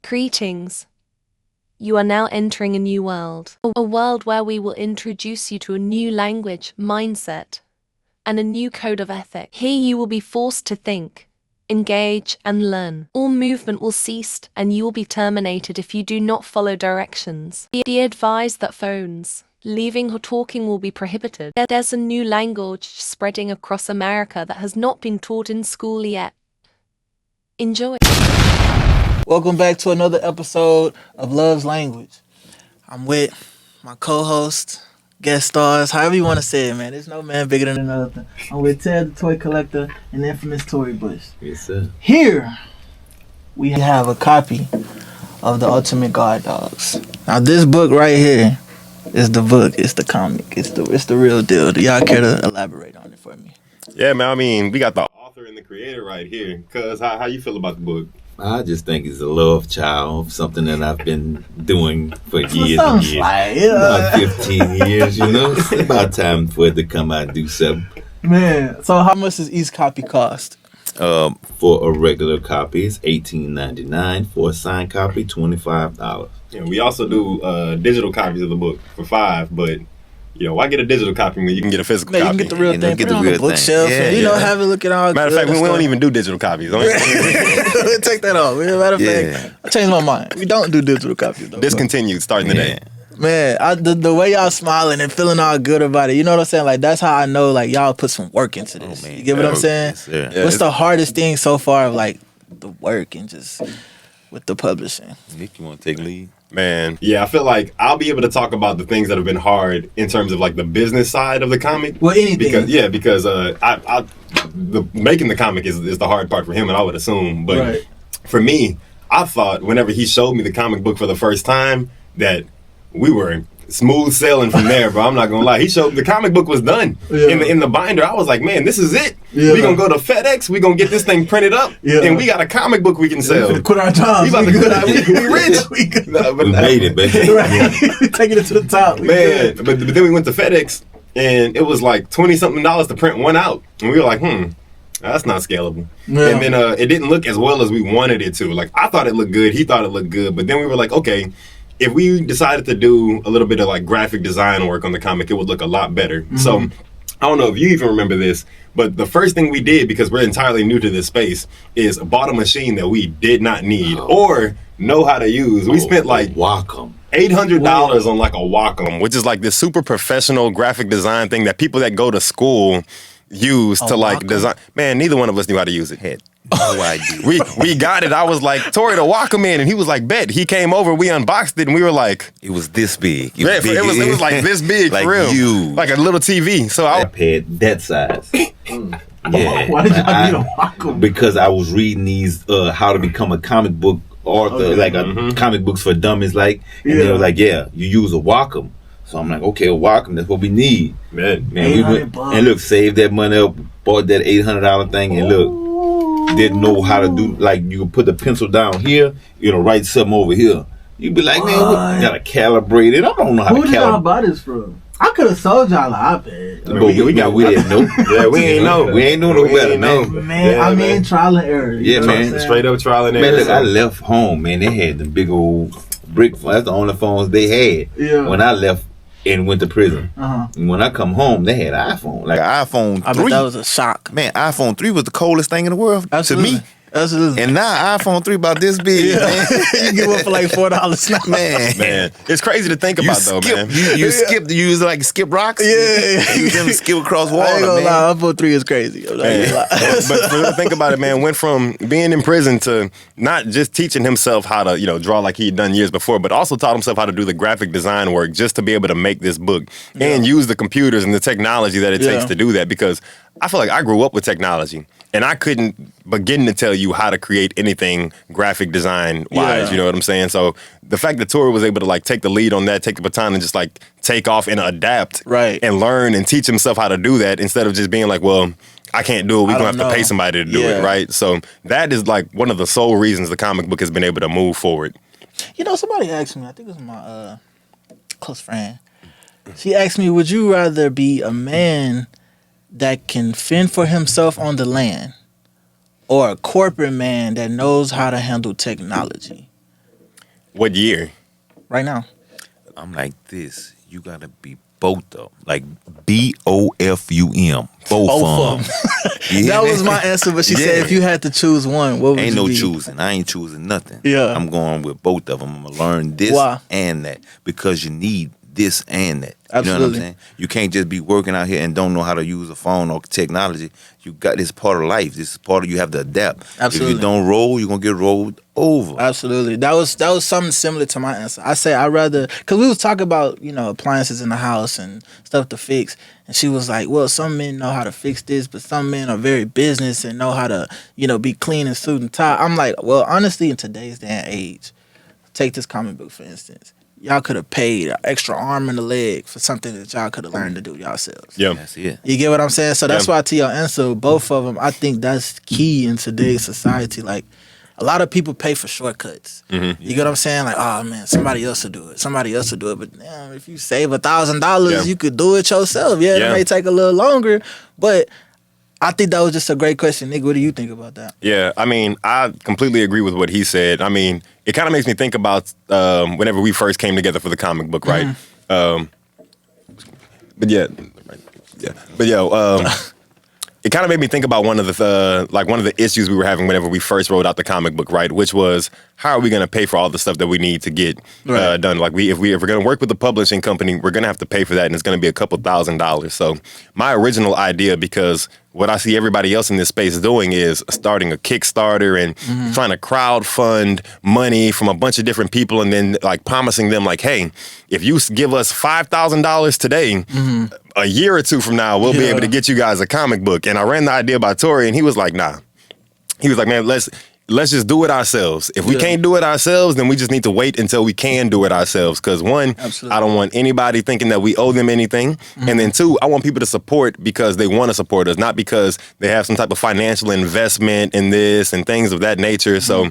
Greetings. You are now entering a new world. A world where we will introduce you to a new language, mindset, and a new code of ethics. Here you will be forced to think, engage, and learn. All movement will cease, and you will be terminated if you do not follow directions. Be advised that phones, leaving or talking will be prohibited. There's a new language spreading across America that has not been taught in school yet. Enjoy. Welcome back to another episode of Love's Language. I'm with my co-host, guest stars, however you want to say it, man. There's no man bigger than another. I'm with Ted, the Toy Collector, and the infamous Tory Bush. Yes, sir. Here, we have a copy of The Ultimate Guard Dogs. Now, this book right here is the book. It's the comic. It's the real deal. Do y'all care to elaborate on it for me? Yeah, man. I mean, we got the author and the creator right here. Cuz, how you feel about the book? I just think it's a love child, something that I've been doing for years and years. Like, about 15 years, you know? It's about time for it to come out and do something. Man, so how much does each copy cost? For a regular copy, it's $18.99. For a signed copy, $25. Yeah, we also do digital copies of the book for $5, but why get a digital copy when you can get a physical copy? You can get the real thing, get put it on the bookshelf, have it looking all Matter of fact, we don't even do digital copies. Take that off. Matter of fact, I changed my mind. We don't do digital copies, though. Discontinued starting today. Man, the way y'all smiling and feeling all good about it, you know what I'm saying? Like, that's how I know, like, y'all put some work into this. You get what I'm saying? Yes, What's the hardest thing so far of, like, the work and just with the publishing? Nick, you want to take lead? Man, yeah, I feel like I'll be able to talk about the things that have been hard in terms of like the business side of the comic. Well, anything. Because making the comic is the hard part for him, and I would assume. But for me, I thought whenever he showed me the comic book for the first time that we were smooth sailing from there, bro. I'm not gonna lie. He showed the comic book was done in the binder. I was like, man, this is it. We gonna go to FedEx. We gonna get this thing printed up, and we got a comic book we can sell. We quit our jobs. We about to quit our. We rich. We made it, baby. Right. Taking it to the top, man. But then we went to FedEx, and it was like $20-something to print one out, and we were like, that's not scalable. Yeah. And then it didn't look as well as we wanted it to. Like, I thought it looked good. He thought it looked good. But then we were like, okay, if we decided to do a little bit of like graphic design work on the comic, it would look a lot better. Mm-hmm. So I don't know if you even remember this, but the first thing we did, because we're entirely new to this space, is bought a machine that we did not need or know how to use. We spent like Wacom. $800 on like a Wacom, which is like this super professional graphic design thing that people that go to school use to like design. Man, neither one of us knew how to use it. No idea. We got it. I was like, Tory, to Wacom in, and he was like, bet. He came over, we unboxed it, and we were like, it was this big. It was like this big, like for real. Huge. Like a little TV. So I had that size. Yeah. Why did y'all need a Wacom? Because I was reading these how to become a comic book author, comic books for dummies, and they were like, you use a Wacom. So I'm like, okay, a Wacom, that's what we need. Man, we went and look, saved that money up, bought that $800 thing, and look, didn't know how to do, like, you could put the pencil down here, write something over here. You'd be like, man, what? Gotta calibrate it. I don't know how to calibrate. Who did y'all buy this from? I could have sold y'all an iPad. But we didn't know. Yeah, we ain't know. We ain't know no better, man. Man, trial and error. Yeah, man. Straight up trial and error. Man, look, I left home, man. They had the big old brick phone. That's the only phones they had when I left and went to prison. And when I come home, they had iPhone. Like iPhone 3. I bet that was a shock. Man, iPhone 3 was the coldest thing in the world to me. Absolutely. And now iPhone 3 about this big, man. You give up for like $4 now. Man. It's crazy to think about, though, man. You use like skip rocks? Yeah. You them skip across water, I ain't gonna lie, iPhone 3 is crazy. But think about it, man. Went from being in prison to not just teaching himself how to, draw like he'd done years before, but also taught himself how to do the graphic design work just to be able to make this book and use the computers and the technology that it takes to do that. Because I feel like I grew up with technology, and I couldn't begin to tell you how to create anything graphic design wise. You know what I'm saying? So the fact that Tory was able to like take the lead on that, take the baton, and just like take off and adapt, and learn and teach himself how to do that instead of just being like, well, I can't do it. We're gonna have to pay somebody to do it, right? So that is like one of the sole reasons the comic book has been able to move forward. Somebody asked me. I think it was my close friend. She asked me, "Would you rather be a man that can fend for himself on the land, or a corporate man that knows how to handle technology?" What year? right now? I'm like this. You gotta be both of them. Like BOFUM. Both of them. That was my answer, but she said if you had to choose one, what would Ain't you no be? choosing. I ain't choosing nothing. Yeah. I'm going with both of them. I'm gonna learn this Why? and that because you need this and that. You know what Absolutely. I'm saying? You can't just be working out here and don't know how to use a phone or technology. You got this part of life. This is part of you have to adapt. Absolutely. If you don't roll, you're gonna get rolled over. Absolutely. That was something similar to my answer. I say I'd rather, because we was talking about, appliances in the house and stuff to fix. And she was like, well, some men know how to fix this, but some men are very business and know how to, be clean and suit and tie. I'm like, well, honestly, in today's day and age, take this comic book, for instance. Y'all could have paid an extra arm and a leg for something that y'all could have learned to do yourselves. Yeah. That's it. You get what I'm saying? So that's Yeah. why to your answer, both of them, I think that's key in today's society. Like, a lot of people pay for shortcuts. Mm-hmm. You get what I'm saying? Like, oh man, somebody else will do it. Somebody else will do it. But damn, if you save $1,000, Yeah. you could do it yourself. Yeah, Yeah. it may take a little longer, but I think that was just a great question. Nick, what do you think about that? Yeah, I mean, I completely agree with what he said. I mean, it kind of makes me think about whenever we first came together for the comic book, right? But yeah, it kind of made me think about one of the issues we were having whenever we first wrote out the comic book, right? Which was, how are we going to pay for all the stuff that we need to get Right. done? Like, if we're going to work with the publishing company, we're going to have to pay for that, and it's going to be a couple $1,000s. So my original idea, because what I see everybody else in this space doing is starting a Kickstarter and trying to crowdfund money from a bunch of different people, and then like promising them like, hey, if you give us $5,000 today, a year or two from now, we'll be able to get you guys a comic book. And I ran the idea by Tory, and he was like, nah. He was like, man, let's just do it ourselves. If we can't do it ourselves, then we just need to wait until we can do it ourselves. Because one, Absolutely. I don't want anybody thinking that we owe them anything. And then two, I want people to support because they want to support us, not because they have some type of financial investment in this and things of that nature. So,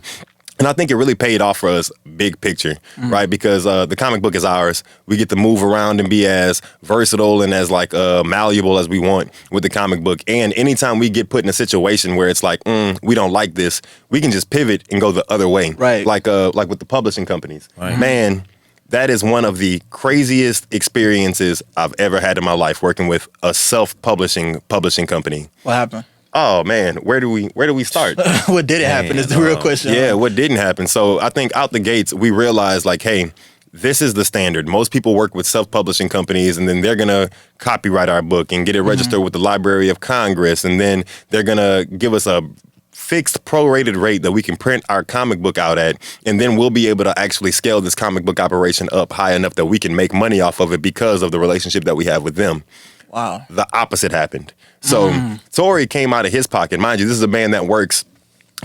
and I think it really paid off for us, big picture, right? Because the comic book is ours. We get to move around and be as versatile and as like malleable as we want with the comic book. And anytime we get put in a situation where it's like, we don't like this, we can just pivot and go the other way. Right. Like with the publishing companies. Right. Man, that is one of the craziest experiences I've ever had in my life, working with a self-publishing company. What happened? Oh man, where do we start? What did it happen is the real question. Yeah, what didn't happen? So I think out the gates, we realized like, hey, this is the standard. Most people work with self-publishing companies, and then they're going to copyright our book and get it registered with the Library of Congress, and then they're going to give us a fixed prorated rate that we can print our comic book out at, and then we'll be able to actually scale this comic book operation up high enough that we can make money off of it because of the relationship that we have with them. Wow. The opposite happened. So Tory came out of his pocket. Mind you, this is a man that works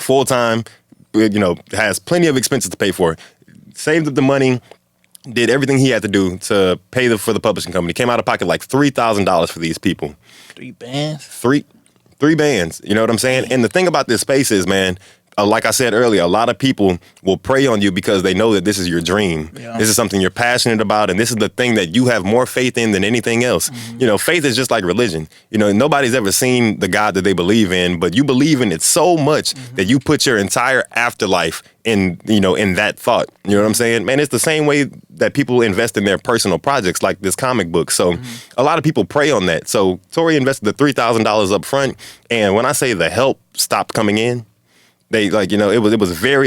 full time, has plenty of expenses to pay for. Saved up the money, did everything he had to do to pay for the publishing company. Came out of pocket like $3,000 for these people. 3 bands? Three bands. You know what I'm saying? And the thing about this space is, man, like I said earlier, a lot of people will prey on you because they know that this is your dream. Yeah. This is something you're passionate about, and this is the thing that you have more faith in than anything else. Faith is just like religion. Nobody's ever seen the God that they believe in, but you believe in it so much that you put your entire afterlife in that thought. You know what I'm saying? Man, it's the same way that people invest in their personal projects like this comic book. So a lot of people prey on that. So Tory invested the $3,000 up front, and when I say the help stopped coming in, it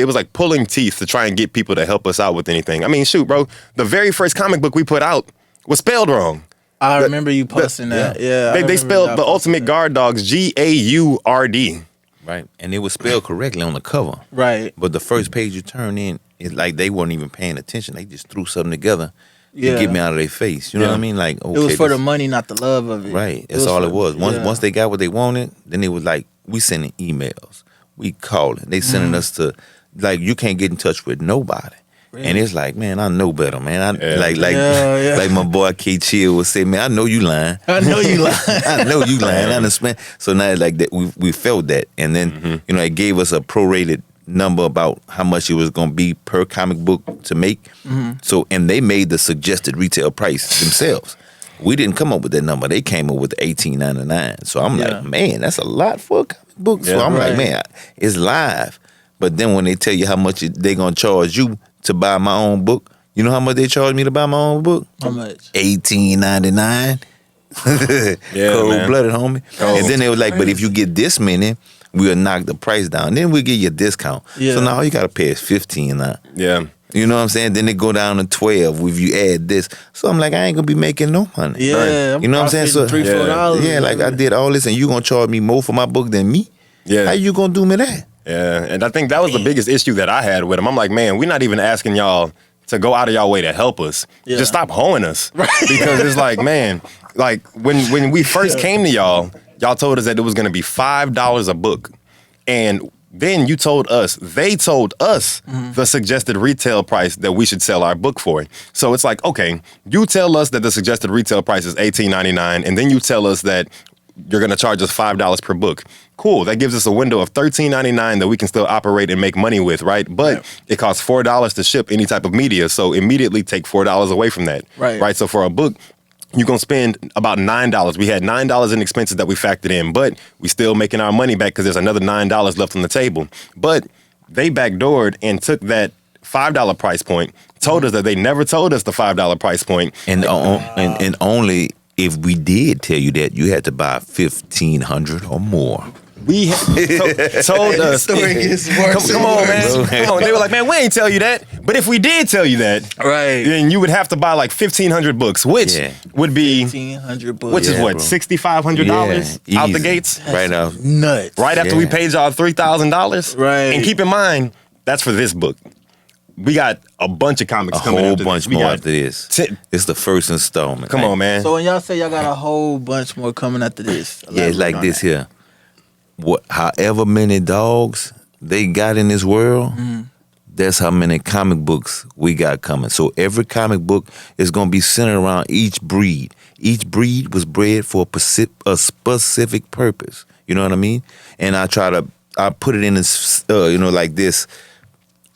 was like pulling teeth to try and get people to help us out with anything. I mean, shoot, bro, the very first comic book we put out was spelled wrong. I remember you posting that. Yeah. They spelled the Ultimate Guard Dogs GAURD. Right. And it was spelled correctly on the cover. Right. But the first page you turn in, it's like they weren't even paying attention. They just threw something together to get me out of their face. You know what I mean? Like, okay, It was for the money, not the love of it. Right. That's all it was. Once they got what they wanted, then it was like, we sending emails. We calling. They sending us to, like, you can't get in touch with nobody. Really? And it's like, man, I know better, man. Like my boy K Chill would say, man, I know you lying. I know you lying. I know you lying. I understand. So now, like that, we felt that, and then it gave us a prorated number about how much it was going to be per comic book to make. So, and they made the suggested retail price themselves. We didn't come up with that number. They came up with $18.99. So I'm like, man, that's a lot for a comic book. So I'm like, man, it's live. But then when they tell you how much they're going to charge you to buy my own book. You know how much they charged me to buy my own book? How much? $18.99. Yeah, Cold blooded, homie. Cold. And then they was like, but if you get this many, we'll knock the price down. Then we'll give you a discount. Yeah. So now all you gotta pay is $15 now. Yeah. You know what I'm saying? Then they go down to 12 if you add this. So I'm like, I ain't gonna be making no money. Yeah, You know what I'm saying? So $3, $4. yeah, like I did all this, and you gonna charge me more for my book than me? Yeah. How you gonna do me that? Yeah, and I think that was the biggest issue that I had with them. I'm like, man, we're not even asking y'all to go out of y'all way to help us. Yeah. Just stop hoeing us. Right. Because it's like, man, like when we first came to y'all told us that it was going to be $5 a book. And then they told us the suggested retail price that we should sell our book for. So it's like, okay, you tell us that the suggested retail price is $18.99, and then you tell us that you're going to charge us $5 per book. Cool. That gives us a window of $13.99 that we can still operate and make money with, right? But it costs $4 to ship any type of media. So immediately take $4 away from that. Right. So for a book, you're going to spend about $9. We had $9 in expenses that we factored in, but we still making our money back because there's another $9 left on the table. But they backdoored and took that $5 price point, told us that they never told us the $5 price point. And only if we did tell you that, you had to buy 1,500 or more. We told us. Story gets worse. Come on, man. Come on. They were like, man, we ain't tell you that. But if we did tell you that, Right. then you would have to buy like 1,500 books, which would be, 1,500 books. which is what, bro. $6,500 Yeah, out the easy. gates? Right out. Nuts. Right after we paid y'all $3,000? Right. And keep in mind, that's for this book. We got a bunch of comics A coming whole after bunch this. We more got after this. 10 It's the first installment. Come on, man. So when y'all say y'all got a whole bunch more coming after this, Yeah, it's like this here. However many dogs they got in this world, that's how many comic books we got coming. So every comic book is going to be centered around each breed. Each breed was bred for a specific purpose. You know what I mean? And I put it in this, like this.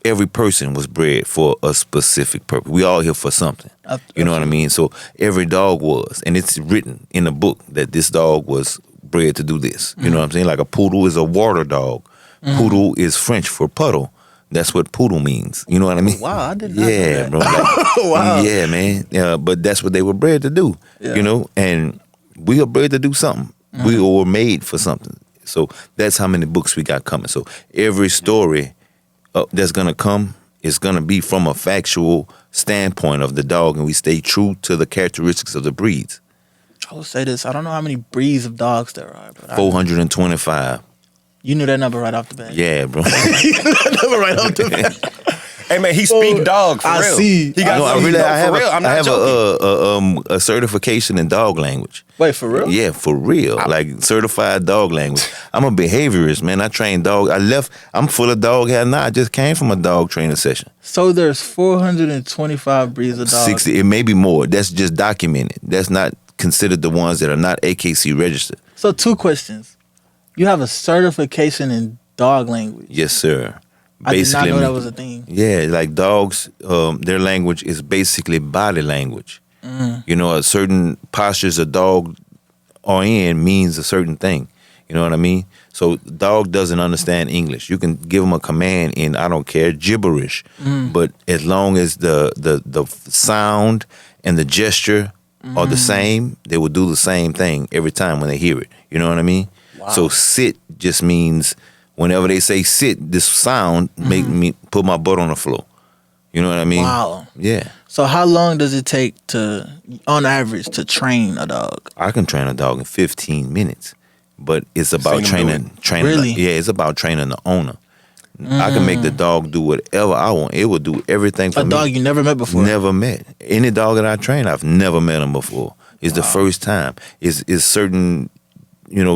Every person was bred for a specific purpose. We all here for something. You know what I mean? So every dog was, and it's written in a book that this dog was bred to do this. You know what I'm saying? Like a poodle is a water dog. Poodle is French for puddle. That's what poodle means. You know what I mean? Wow, I did not know that. Bro. Like, Wow. Yeah, man. But that's what they were bred to do. Yeah. You know, and we are bred to do something. We were made for something. So that's how many books we got coming. So every story that's gonna come is gonna be from a factual standpoint of the dog, and we stay true to the characteristics of the breeds. I will say this: I don't know how many breeds of dogs there are, but 425. You knew that number right off the bat. Yeah, bro. You knew that number right off the bat. Hey, man, he speak dog for I real. see. He got No, some- I really, no, I have, for real. I'm not I have joking. a certification in dog language. Wait, for real? Yeah, for real. Like certified dog language. I'm a behaviorist, man. I train dog. I'm full of dog hair now. I just came from a dog training session. So there's 425 breeds of dogs. 60, it may be more. That's just documented. That's not considered the ones that are not AKC registered. So 2 questions. You have a certification in dog language. Yes, sir. I did not know that was a thing. Yeah, like dogs, their language is basically body language. You know, a certain postures a dog are in means a certain thing. You know what I mean? So dog doesn't understand English. You can give them a command in, I don't care, gibberish. But as long as the sound and the gesture are the same, they will do the same thing every time when they hear it. You know what I mean? Wow. So sit just means whenever they say sit, this sound make me put my butt on the floor. You know what I mean? Wow. Yeah. So how long does it take to, on average, to train a dog? I can train a dog in 15 minutes, but it's about Seen 'em training. Really? Yeah, it's about training the owner. I can make the dog do whatever I want. It will do everything for A me. dog you never met before? Never met. Any dog that I train, I've never met him before. It's the first time. It's certain,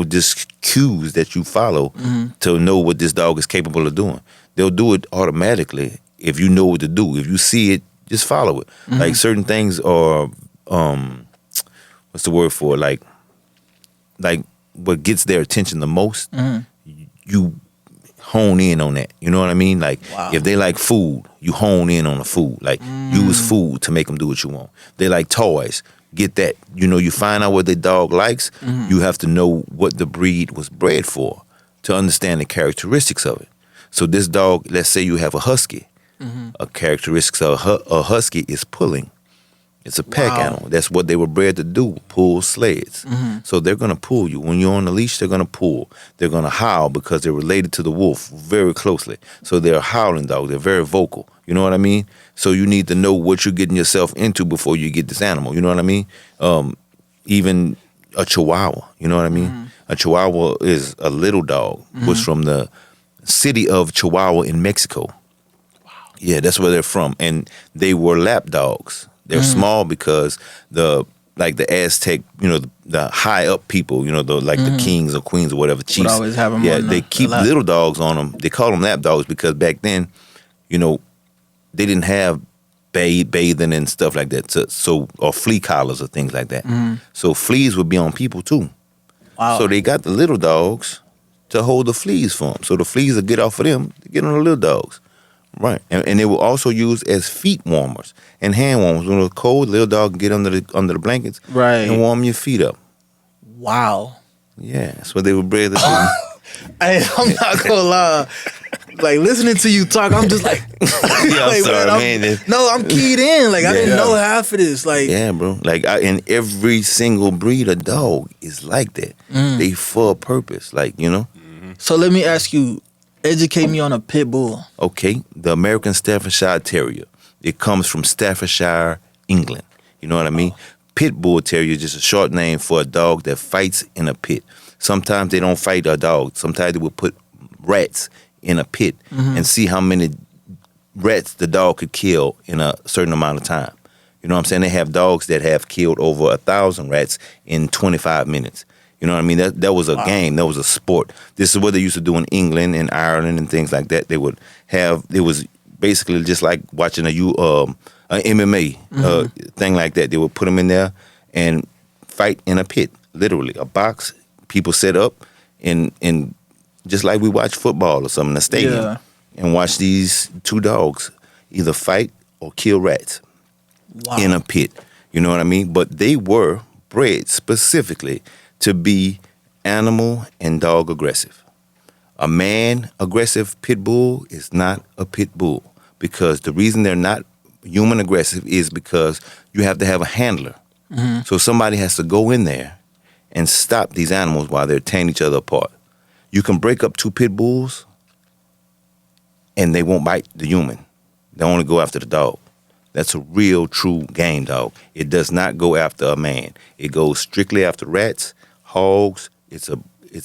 just cues that you follow to know what this dog is capable of doing. They'll do it automatically if you know what to do. If you see it, just follow it. Like certain things are, what's the word for it? Like what gets their attention the most, you hone in on that. You know what I mean? Like if they like food, you hone in on the food. Like use food to make them do what you want. They like toys. Get that. You find out what the dog likes. You have to know what the breed was bred for to understand the characteristics of it. So this dog, let's say you have a husky. A characteristic of a husky is pulling. It's a pack animal. That's what they were bred to do, pull sleds. So they're going to pull you. When you're on the leash, they're going to pull. They're going to howl because they're related to the wolf very closely. So they're a howling dog. They're very vocal. You know what I mean? So you need to know what you're getting yourself into before you get this animal. You know what I mean? Even a Chihuahua. You know what I mean? A Chihuahua is a little dog. Was from the city of Chihuahua in Mexico. Wow. Yeah, that's where they're from. And they were lap dogs. They're small because the Aztec, the high up people, the kings or queens or whatever, chiefs. Would always have them on they keep little dogs on them. They call them lap dogs because back then, they didn't have bathing and stuff like that. Or flea collars or things like that. So fleas would be on people too. Wow. So they got the little dogs to hold the fleas for them. So the fleas will get off of them to get on the little dogs. Right, and they were also used as feet warmers and hand warmers. When it was cold, little dog can get under the blankets, right, and warm your feet up. Wow. Yeah, that's what they were bred to do. I'm not gonna lie. Like listening to you talk, I'm just like, yeah, I'm sorry, man. No, I'm keyed in. Like I didn't know half of this. Like, yeah, bro. Like in every single breed of dog is like that. They for a purpose, So let me ask you. Educate me on a pit bull. Okay, the American Staffordshire Terrier. It comes from Staffordshire, England. You know what I mean? Pit bull terrier is just a short name for a dog that fights in a pit. Sometimes they don't fight a dog. Sometimes they will put rats in a pit and see how many rats the dog could kill in a certain amount of time. You know what I'm saying? They have dogs that have killed over 1,000 rats in 25 minutes. You know what I mean? That was a game. That was a sport. This is what they used to do in England and Ireland and things like that. They would have. It was basically just like watching an MMA thing like that. They would put them in there and fight in a pit, literally a box. People set up in just like we watch football or something in a stadium and watch these two dogs either fight or kill rats in a pit. You know what I mean? But they were bred specifically to be animal and dog aggressive. A man aggressive pit bull is not a pit bull because the reason they're not human aggressive is because you have to have a handler. So somebody has to go in there and stop these animals while they're tearing each other apart. You can break up two pit bulls and they won't bite the human. They only go after the dog. That's a real, true game dog. It does not go after a man. It goes strictly after rats, hogs. It's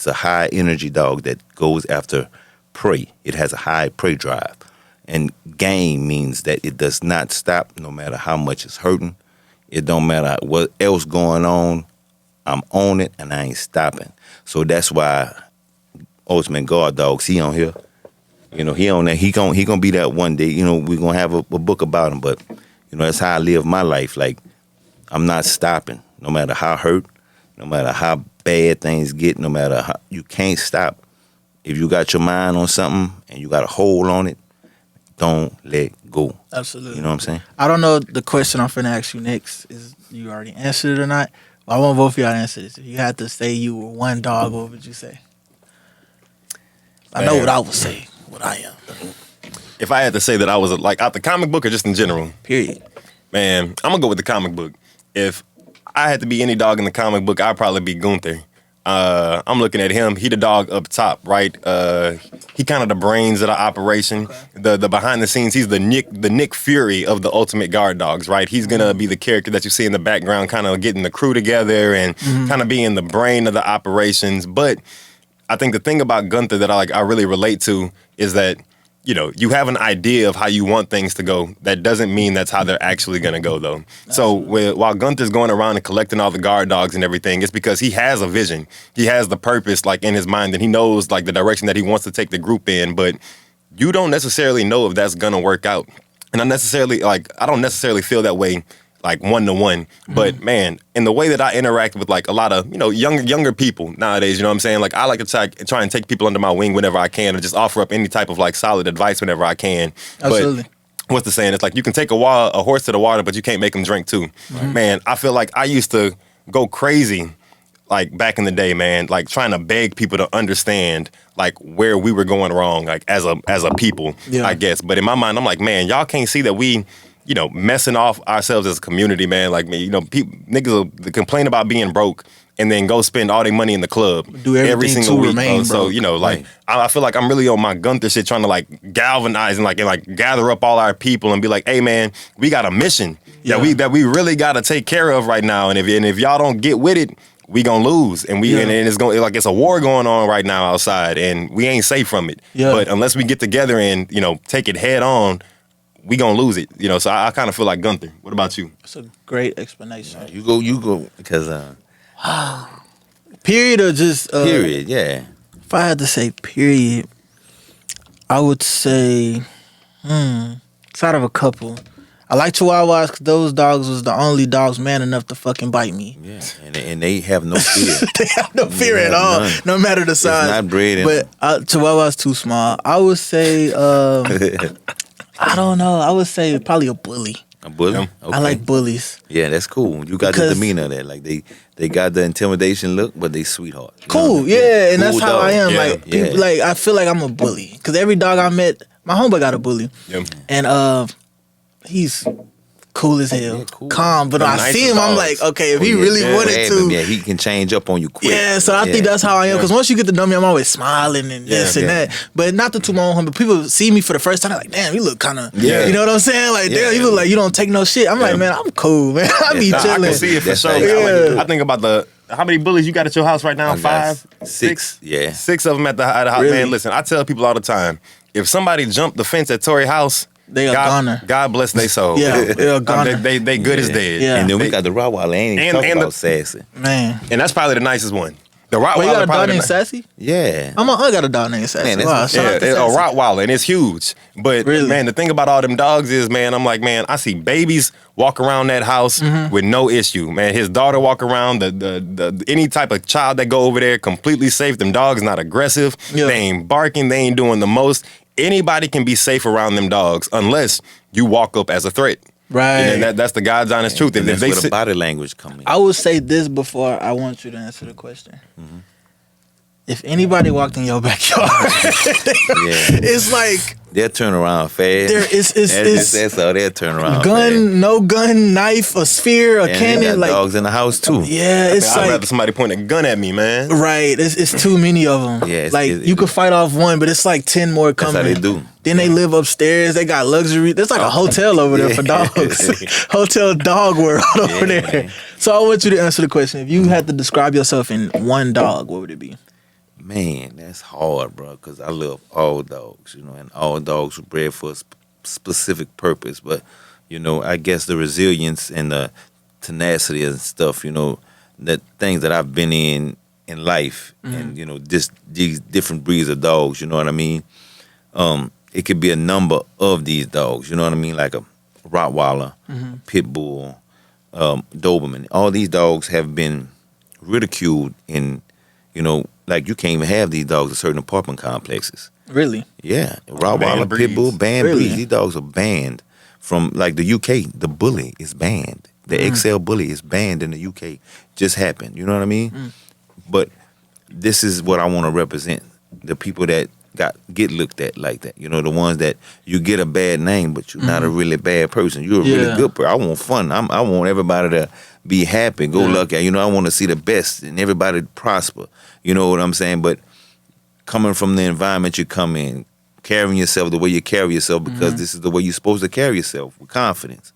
a high energy dog that goes after prey. It has a high prey drive. And game means that it does not stop no matter how much it's hurting. It don't matter what else going on. I'm on it and I ain't stopping. So that's why Ultimate Guard Dogs, he on here. He on there. He gonna be that one day. We're gonna have a book about him. But that's how I live my life. Like I'm not stopping, no matter how hurt, no matter how bad things get, no matter how, you can't stop. If you got your mind on something and you got a hold on it, don't let go. Absolutely. You know what I'm saying? I don't know the question I'm finna ask you next. Is you already answered it or not? But I want both of y'all to answer this. If you had to say you were one dog, what would you say? I know what I would say. What I am. If I had to say that I was out the comic book or just in general? Period. Man, I'm gonna go with the comic book. If I had to be any dog in the comic book, I'd probably be Gunther. I'm looking at him. He the dog up top, right? He kind of the brains of the operation. Okay. The behind the scenes, he's the Nick Fury of the Ultimate Guard Dogs, right? He's gonna be the character that you see in the background, kind of getting the crew together and kind of being the brain of the operations. But I think the thing about Gunther that I really relate to is that you have an idea of how you want things to go. That doesn't mean that's how they're actually going to go, though. So while Gunther's going around and collecting all the guard dogs and everything, it's because he has a vision. He has the purpose, in his mind, and he knows, the direction that he wants to take the group in. But you don't necessarily know if that's going to work out. And I don't necessarily feel that way, one-to-one. But, man, in the way that I interact with, a lot of, younger people nowadays, you know what I'm saying? I like to try and take people under my wing whenever I can and just offer up any type of, solid advice whenever I can. Absolutely. But what's the saying? It's you can take a horse to the water, but you can't make him drink too. Right. Man, I feel like I used to go crazy like back in the day, man, like trying to beg people to understand like where we were going wrong, like as a people, I guess. But in my mind, I'm like, man, y'all can't see that we, messing off ourselves as a community, man. Like, niggas will complain about being broke and then go spend all their money in the club Do every everything single to week. remain So, broke. like I feel like I'm really on my Gunther shit, trying to like galvanize and like gather up all our people and be like, hey man, we got a mission that we really got to take care of right now. And if y'all don't get with it, we gonna lose, and it's going like it's a war going on right now outside, and we ain't safe from it. Yeah. But unless we get together and take it head on, we gonna lose it. So I kind of feel like Gunther. What about you? It's a great explanation. You go because Period or just period. Yeah. If I had to say period, I would say it's out of a couple. I like Chihuahuas because those dogs was the only dogs man enough to fucking bite me. Yeah, and they have no fear. They have no fear at all, none. no matter the size. It's not bred in But Chihuahua's too small. I would say, I don't know. I would say probably a bully. A bully. Yeah. Okay. I like bullies. Yeah, that's cool. You got Because- the demeanor there. Like they got the intimidation look, but they sweetheart. You know Cool, what I mean? yeah, and that's Cool how I dog. am. Yeah. Like, Yeah. people, like I feel like I'm a bully because every dog I met, my homeboy got a bully, and he's cool as hell, Yeah, cool. calm. But when I Nice see him, I'm like, dogs. okay, if Oh, he yeah, really yeah, wanted grab to, him, yeah, he can change up on you quick. yeah. So I think that's how I am. Because once you get to know me, I'm always smiling and this and yeah. that. But not to toot my own horn, but people see me for the first time, they're like, damn, you look kind of, Yeah. you know what I'm saying? Like, Yeah. damn, you look like you don't take no shit. I'm like, man, I'm cool, man. I be Yeah, I chilling. can see it for That's sure. how you gotta I think about how many bullies you got at your house right now? I got 5, 6. Yeah. 6 of them at the house. Really? Man, listen, I tell people all the time, if somebody jumped the fence at Tory house, They a goner. God bless their soul. Yeah, they a goner. They good as dead. Yeah. And then we They- got the Rottweiler. Ain't even And- talking and about the- sassy. Man. and that's probably the nicest one. The Well, you Rottweiler got a dog probably named the Sassy? Yeah. I got a dog named Sassy. Man, that's Wow, what's- shout out to a Sassy. Rottweiler, and it's huge. But Really? man, the thing about all them dogs is, man, I'm like, man, I see babies walk around that house with no issue. Man, his daughter walk around, the any type of child that go over there completely safe. Them dogs not aggressive. Yeah. They ain't barking. They ain't doing the most. Anybody can be safe around them dogs unless you walk up as a threat. Right. And that's the God's honest truth. And If that's they where the sit- body language come in. I would say this before I want you to answer the question. If anybody walked in your backyard, Yeah. it's like They'll turn around fast. there is That's how they'll turn around. fast. gun, no gun, knife, a spear, a And they cannon. got Like, dogs in the house too. yeah, it's I'd like rather somebody point a gun at me, man. right. It's too many of them. Yeah, it's- like you could fight off one, but it's like 10 more That's coming. how they do. Then they live upstairs. They got luxury. There's like a hotel over there for dogs. Hotel dog world over there. man. So I want you to answer the question. If you had to describe yourself in one dog, what would it be? Man, that's hard, bro, because I love all dogs, and all dogs were bred for a specific purpose. But, I guess the resilience and the tenacity and stuff, the things that I've been in life and, these different breeds of dogs, you know what I mean? It could be a number of these dogs, you know what I mean? Like a Rottweiler, Pit Bull, Doberman. All these dogs have been ridiculed in, like you can't even have these dogs in certain apartment complexes. Really? Yeah, Rottweiler, Banned Pit Bull, breeds. banned Really? breeds. These dogs are banned from like the UK. The bully is banned. The XL bully is banned in the UK. Just happened. You know what I mean? But this is what I want to represent: the people that get looked at like that. The ones that you get a bad name, but you're not a really bad person. You're a Yeah. really good person. I want fun. I want everybody to be happy, go lucky. I want to see the best and everybody prosper. You know what I'm saying? But coming from the environment you come in, carrying yourself the way you carry yourself, because this is the way you're supposed to carry yourself, with confidence.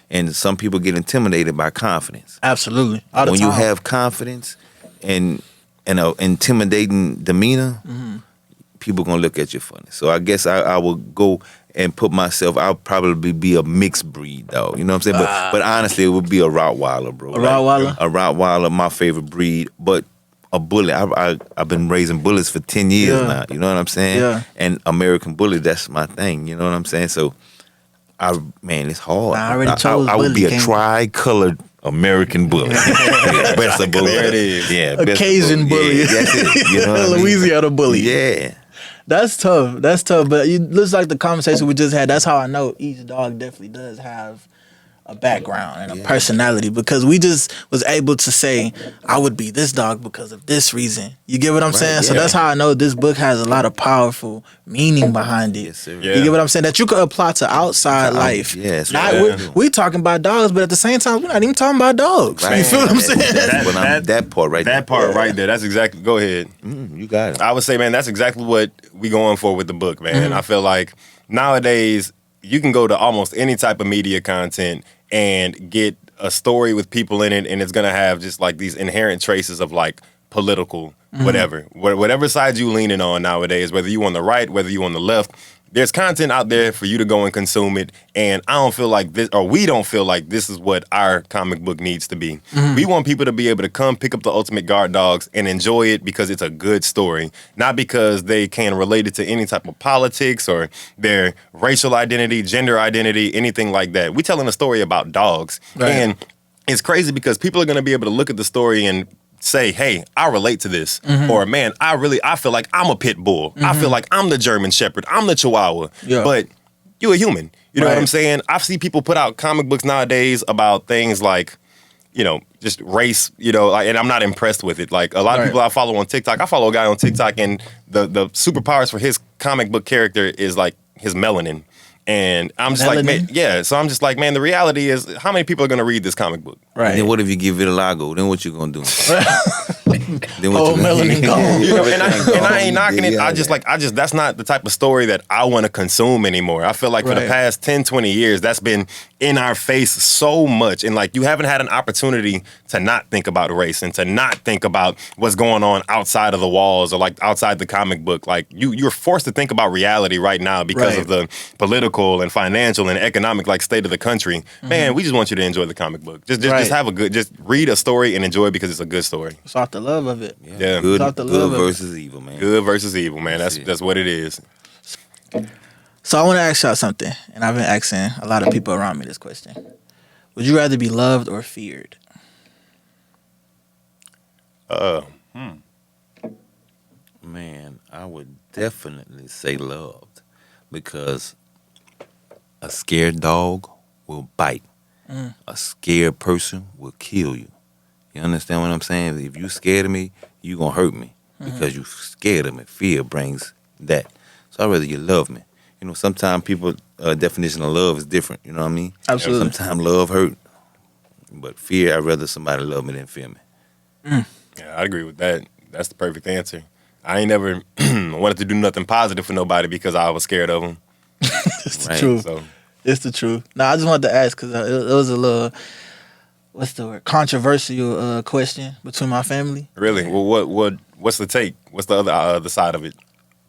And some people get intimidated by confidence. Absolutely. All the When time. you have confidence and an intimidating demeanor, people gonna look at you funny. So I guess I will go and put myself. I'll probably be a mixed breed, though. You know what I'm saying? But honestly, it would be a Rottweiler, bro. A Rottweiler? A Rottweiler, my favorite breed. But a bully. I've been raising bullies for 10 years Yeah. now. You know what I'm saying? Yeah. And American bully, that's my thing. You know what I'm saying? So, it's hard. I already chose I would be bully, a can't- tri-colored American bully. Yeah, best of bully. There it is. Yeah, best of Occasion bully. Yeah, that's it. You know what I mean? Louisiana bully. Yeah. That's tough. But it looks like the conversation we just had. That's how I know each dog definitely does have a background and a personality, because we just was able to say, I would be this dog because of this reason. You get what I'm saying? So that's how I know this book has a lot of powerful meaning behind it. Yes, sir. You get what I'm saying? That you could apply to outside life. Yes, We talking about dogs, but at the same time, we're not even talking about dogs. Right. You feel what I'm saying? That part right there. That part right there. That's exactly. Go ahead. You got it. I would say, man, that's exactly what we going for with the book, man. I feel like nowadays you can go to almost any type of media content and get a story with people in it, and it's gonna have just like these inherent traces of like political, whatever side you leaning on nowadays, whether you on the right, whether you on the left. There's content out there for you to go and consume it, and I don't feel like this, or we don't feel like this is what our comic book needs to be. We want people to be able to come pick up the Ultimate Guard Dogs and enjoy it because it's a good story, not because they can relate it to any type of politics or their racial identity, gender identity, anything like that. We're telling a story about dogs, and it's crazy because people are going to be able to look at the story and say, hey, I relate to this. Or, man, I feel like I'm a pit bull. I feel like I'm the German Shepherd. I'm the Chihuahua. But you're a human. You know what I'm saying? I see people put out comic books nowadays about things like, you know, just race, you know, like, and I'm not impressed with it. Like, a lot of people I follow on TikTok, I follow a guy on TikTok, and the superpowers for his comic book character is like his melanin. And I'm just like, man, so I'm just like, man, the reality is, how many people are going to read this comic book? Right. And then what if you give vitiligo? Then what you gonna do? Then Oh, melanin gone. You know, and I ain't knocking it. I just that's not the type of story that I want to consume anymore. I feel like for the past 10, 20 years, that's been in our face so much. And like, you haven't had an opportunity to not think about race and to not think about what's going on outside of the walls or like outside the comic book. Like, you're forced to think about reality right now because of the political and financial and economic like state of the country. Man, we just want you to enjoy the comic book. Just have just read a story and enjoy it because it's a good story. It's off the love of it. Yeah. Good versus evil, man. Good versus evil, man. That's what it is. So I want to ask y'all something, and I've been asking a lot of people around me this question. Would you rather be loved or feared? Man, I would definitely say loved, because a scared dog will bite. A scared person will kill you. You understand what I'm saying? If you scared of me, you gonna hurt me because you scared of me. Fear brings that. So I'd rather you love me. You know, sometimes people definition of love is different. You know what I mean? Absolutely. Sometimes love hurt, but fear, I'd rather somebody love me than fear me. Yeah, I agree with that. That's the perfect answer. I ain't never wanted to do nothing positive for nobody because I was scared of them. It's the truth. So It's the truth. Now, I just wanted to ask because it was a little, what's the word, controversial question between my family. really, well, what's the take? What's the other side of it?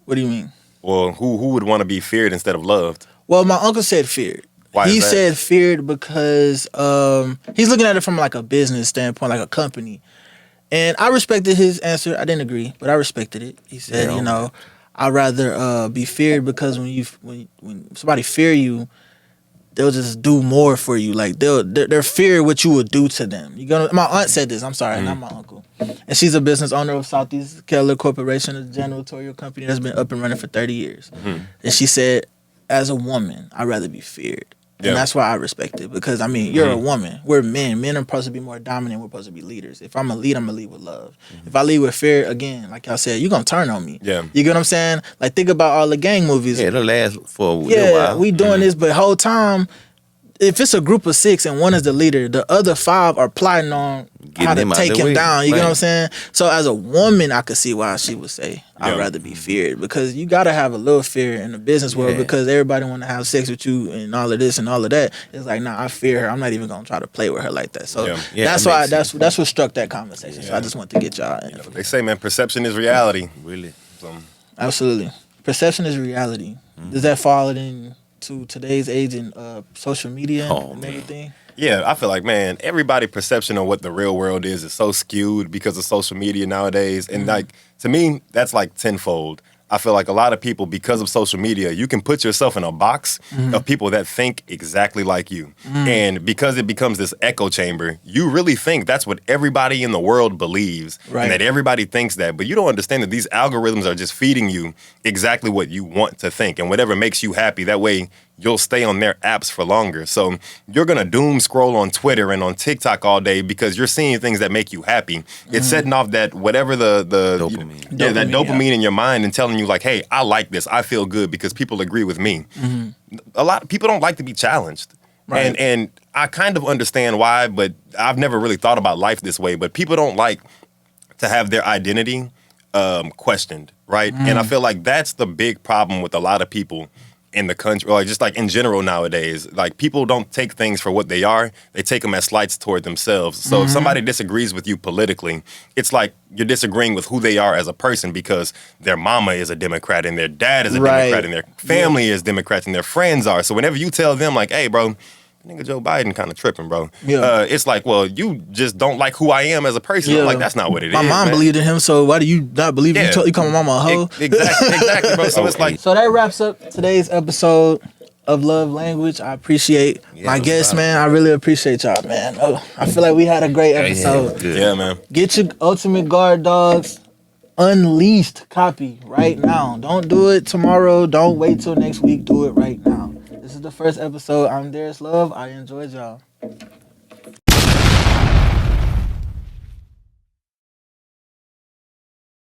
What do you mean? Well, who would want to be feared instead of loved? Well, my uncle said feared. Why He is that? said feared because he's looking at it from like a business standpoint, like a company. And I respected his answer. I didn't agree, but I respected it. He said, you know, I'd rather be feared because when somebody fear you, they'll just do more for you. Like they're fear what you would do to them. My aunt said this. I'm sorry, not my uncle. And she's a business owner of Southeast Keller Corporation, a janitorial company that's been up and running for 30 years. And she said, as a woman, I'd rather be feared. And that's why I respect it, because I mean, you're a woman. We're men. Men are supposed to be more dominant. We're supposed to be leaders. If I'm a lead, I'm gonna lead with love. If I lead with fear, again, like y'all said, you're gonna turn on me. Yeah. You get what I'm saying? Like, think about all the gang movies. Yeah, it'll last for a little while. We doing this, but whole time, if it's a group of 6 and one is the leader, the other 5 are plotting on Getting how to him out take the him way. down. You get what I'm Right. saying? So as a woman, I could see why she would say, I'd rather be feared, because you gotta have a little fear in the business world, because everybody want to have sex with you and all of this and all of that. It's like, nah, I fear her. I'm not even gonna try to play with her like that. So that's that why makes that's what struck that conversation. So I just want to get y'all in. They say, man, perception is reality. Really. So, Absolutely. Perception is reality. Does that fall into today's age and social media and everything? yeah, I feel like, man, everybody's perception of what the real world is so skewed because of social media nowadays. And like, to me, that's like tenfold. I feel like a lot of people, because of social media, you can put yourself in a box of people that think exactly like you. And because it becomes this echo chamber, you really think that's what everybody in the world believes. Right. And that everybody thinks that. But you don't understand that these algorithms are just feeding you exactly what you want to think. And whatever makes you happy, that way you'll stay on their apps for longer. So you're gonna doom scroll on Twitter and on TikTok all day because you're seeing things that make you happy. It's setting off that whatever the Dopamine. that dopamine in your mind and telling you like, hey, I like this, I feel good because people agree with me. A lot of people don't like to be challenged. Right. And I kind of understand why, but I've never really thought about life this way. But people don't like to have their identity questioned, right? And I feel like that's the big problem with a lot of people in the country, or just like in general nowadays. Like people don't take things for what they are; they take them as slights toward themselves. So if somebody disagrees with you politically, it's like you're disagreeing with who they are as a person because their mama is a Democrat and their dad is a Right. Democrat and their family is Democrats and their friends are. So whenever you tell them like, "Hey, bro, nigga Joe Biden kind of tripping, bro," it's like, well, you just don't like who I am as a person. I'm like, that's not what it is. My mom man. believed in him, so why do you not believe Yeah. you call my mama a hoe? Exactly, bro. So it's like, So that wraps up today's episode of Love Language. I appreciate my guests, man. I really appreciate y'all, man. Oh, I feel like we had a great episode. yeah, man. Get your Ultimate Guard Dogs Unleashed copy right now. Don't do it tomorrow. Don't wait till next week. Do it right now. This is the first episode. I'm Darius Love. I enjoyed y'all.